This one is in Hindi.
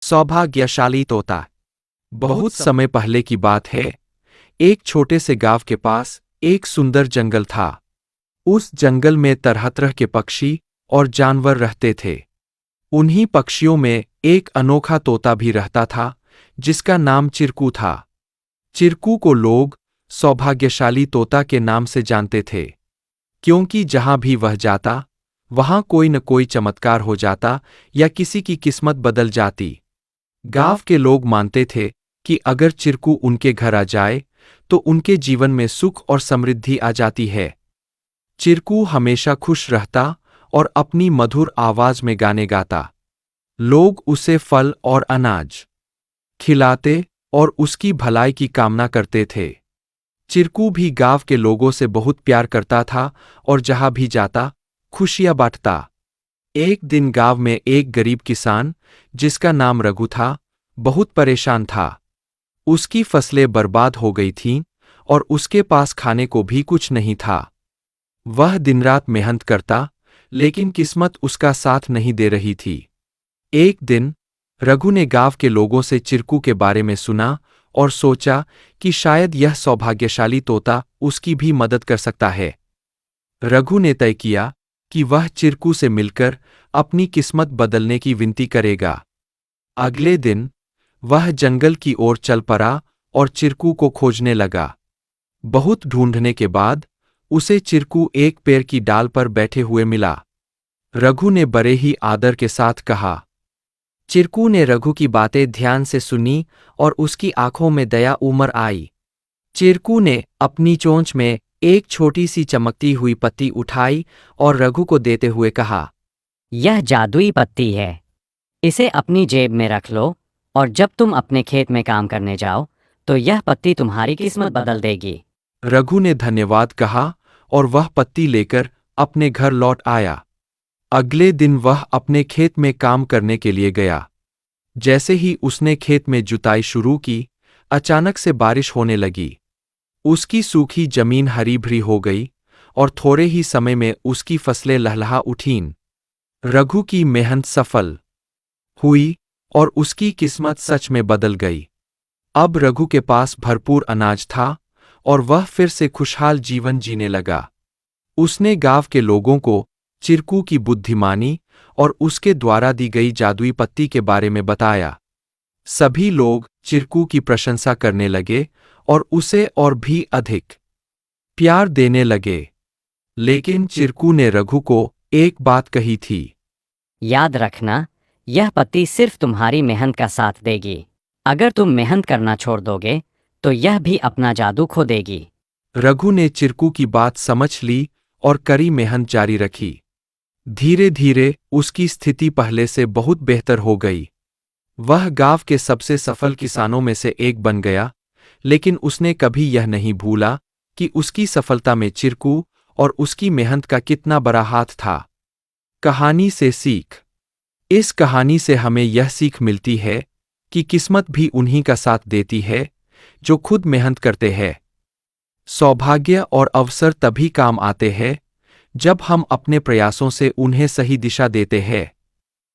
सौभाग्यशाली तोता। बहुत समय पहले की बात है। एक छोटे से गांव के पास एक सुंदर जंगल था। उस जंगल में तरह तरह के पक्षी और जानवर रहते थे। उन्हीं पक्षियों में एक अनोखा तोता भी रहता था, जिसका नाम चिरकू था। चिरकू को लोग सौभाग्यशाली तोता के नाम से जानते थे, क्योंकि जहां भी वह जाता, वहां कोई न कोई चमत्कार हो जाता या किसी की किस्मत बदल जाती। गांव के लोग मानते थे कि अगर चिरकू उनके घर आ जाए तो उनके जीवन में सुख और समृद्धि आ जाती है। चिरकू हमेशा खुश रहता और अपनी मधुर आवाज में गाने गाता। लोग उसे फल और अनाज खिलाते और उसकी भलाई की कामना करते थे। चिरकू भी गांव के लोगों से बहुत प्यार करता था और जहां भी जाता, खुशियां बांटता। एक दिन गांव में एक गरीब किसान, जिसका नाम रघु था, बहुत परेशान था। उसकी फसलें बर्बाद हो गई थीं और उसके पास खाने को भी कुछ नहीं था। वह दिन रात मेहनत करता, लेकिन किस्मत उसका साथ नहीं दे रही थी। एक दिन रघु ने गांव के लोगों से चिरकू के बारे में सुना और सोचा कि शायद यह सौभाग्यशाली तोता उसकी भी मदद कर सकता है। रघु ने तय किया कि वह चिरकू से मिलकर अपनी किस्मत बदलने की विनती करेगा। अगले दिन वह जंगल की ओर चल पड़ा और चिरकू को खोजने लगा। बहुत ढूंढने के बाद उसे चिरकू एक पेड़ की डाल पर बैठे हुए मिला। रघु ने बड़े ही आदर के साथ कहा। चिरकू ने रघु की बातें ध्यान से सुनी और उसकी आंखों में दया उमड़ आई। चिरकू ने अपनी चोंच में एक छोटी सी चमकती हुई पत्ती उठाई और रघु को देते हुए कहा, यह जादुई पत्ती है। इसे अपनी जेब में रख लो और जब तुम अपने खेत में काम करने जाओ तो यह पत्ती तुम्हारी किस्मत बदल देगी। रघु ने धन्यवाद कहा और वह पत्ती लेकर अपने घर लौट आया। अगले दिन वह अपने खेत में काम करने के लिए गया। जैसे ही उसने खेत में जुताई शुरू की, अचानक से बारिश होने लगी। उसकी सूखी जमीन हरी भरी हो गई और थोड़े ही समय में उसकी फसलें लहलहा उठीं। रघु की मेहनत सफल हुई और उसकी किस्मत सच में बदल गई। अब रघु के पास भरपूर अनाज था और वह फिर से खुशहाल जीवन जीने लगा। उसने गांव के लोगों को चिरकू की बुद्धिमानी और उसके द्वारा दी गई जादुई पत्ती के बारे में बताया। सभी लोग चिरकू की प्रशंसा करने लगे और उसे और भी अधिक प्यार देने लगे। लेकिन चिरकू ने रघु को एक बात कही थी। याद रखना, यह पत्ती सिर्फ तुम्हारी मेहनत का साथ देगी। अगर तुम मेहनत करना छोड़ दोगे तो यह भी अपना जादू खो देगी। रघु ने चिरकू की बात समझ ली और कड़ी मेहनत जारी रखी। धीरे धीरे उसकी स्थिति पहले से बहुत बेहतर हो गई। वह गांव के सबसे सफल किसानों में से एक बन गया, लेकिन उसने कभी यह नहीं भूला कि उसकी सफलता में चिरकू और उसकी मेहनत का कितना बड़ा हाथ था। कहानी से सीख। इस कहानी से हमें यह सीख मिलती है कि किस्मत भी उन्हीं का साथ देती है जो खुद मेहनत करते हैं। सौभाग्य और अवसर तभी काम आते हैं जब हम अपने प्रयासों से उन्हें सही दिशा देते हैं।